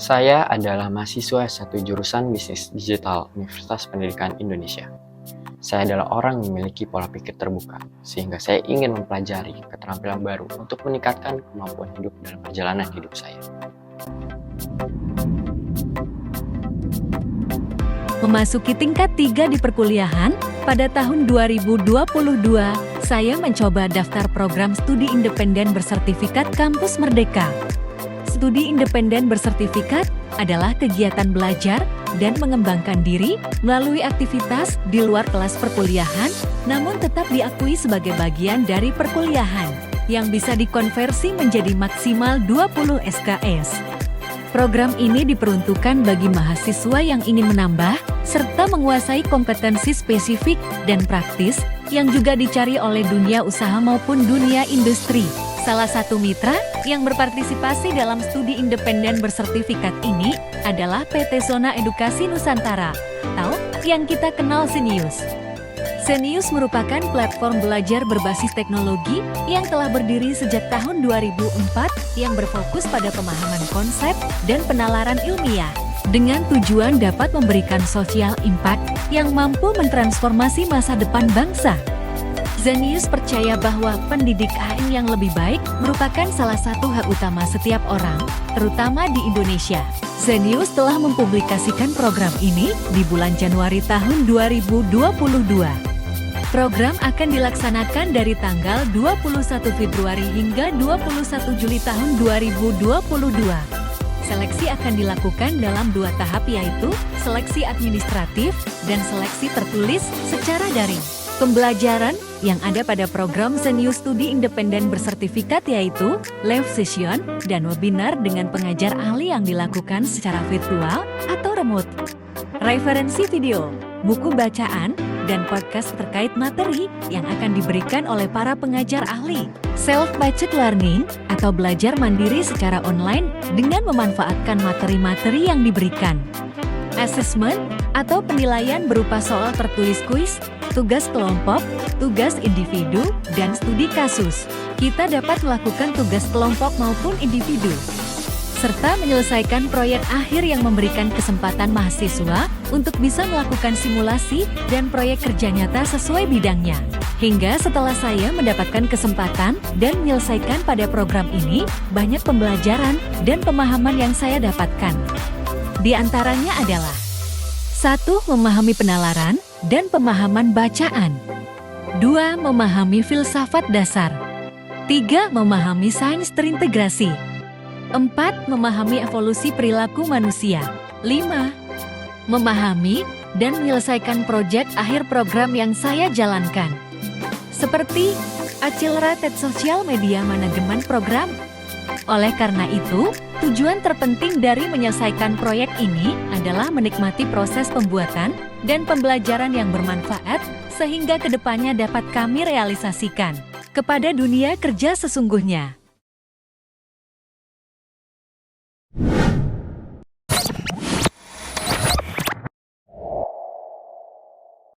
Saya adalah mahasiswa S1 jurusan Bisnis Digital Universitas Pendidikan Indonesia. Saya adalah orang yang memiliki pola pikir terbuka, sehingga saya ingin mempelajari keterampilan baru untuk meningkatkan kemampuan hidup dalam perjalanan hidup saya. Memasuki tingkat 3 di perkuliahan, pada tahun 2022, saya mencoba daftar program studi independen bersertifikat Kampus Merdeka. Studi independen bersertifikat adalah kegiatan belajar dan mengembangkan diri melalui aktivitas di luar kelas perkuliahan, namun tetap diakui sebagai bagian dari perkuliahan, yang bisa dikonversi menjadi maksimal 20 SKS. Program ini diperuntukkan bagi mahasiswa yang ingin menambah serta menguasai kompetensi spesifik dan praktis yang juga dicari oleh dunia usaha maupun dunia industri. Salah satu mitra yang berpartisipasi dalam studi independen bersertifikat ini adalah PT Zona Edukasi Nusantara, atau yang kita kenal Zenius. Zenius merupakan platform belajar berbasis teknologi yang telah berdiri sejak tahun 2004 yang berfokus pada pemahaman konsep dan penalaran ilmiah, dengan tujuan dapat memberikan social impact yang mampu mentransformasi masa depan bangsa. Zenius percaya bahwa pendidikan yang lebih baik merupakan salah satu hak utama setiap orang, terutama di Indonesia. Zenius telah mempublikasikan program ini di bulan Januari tahun 2022. Program akan dilaksanakan dari tanggal 21 Februari hingga 21 Juli tahun 2022. Seleksi akan dilakukan dalam 2 tahap, yaitu seleksi administratif dan seleksi tertulis secara daring. Pembelajaran yang ada pada program Zenius Studi Independen Bersertifikat yaitu live session dan webinar dengan pengajar ahli yang dilakukan secara virtual atau remote. Referensi video, buku bacaan, dan podcast terkait materi yang akan diberikan oleh para pengajar ahli. Self-paced learning atau belajar mandiri secara online dengan memanfaatkan materi-materi yang diberikan. Assessment atau penilaian berupa soal tertulis kuis, tugas kelompok, tugas individu, dan studi kasus. Kita dapat melakukan tugas kelompok maupun individu, serta menyelesaikan proyek akhir yang memberikan kesempatan mahasiswa untuk bisa melakukan simulasi dan proyek kerja nyata sesuai bidangnya. Hingga setelah saya mendapatkan kesempatan dan menyelesaikan pada program ini, banyak pembelajaran dan pemahaman yang saya dapatkan. Di antaranya adalah 1. Memahami penalaran dan pemahaman bacaan. 2. Memahami filsafat dasar. 3. Memahami sains terintegrasi. 4. Memahami evolusi perilaku manusia. 5. Memahami dan menyelesaikan proyek akhir program yang saya jalankan, seperti Accelerated Social Media Management Program. Oleh karena itu, tujuan terpenting dari menyelesaikan proyek ini adalah menikmati proses pembuatan dan pembelajaran yang bermanfaat sehingga kedepannya dapat kami realisasikan kepada dunia kerja sesungguhnya.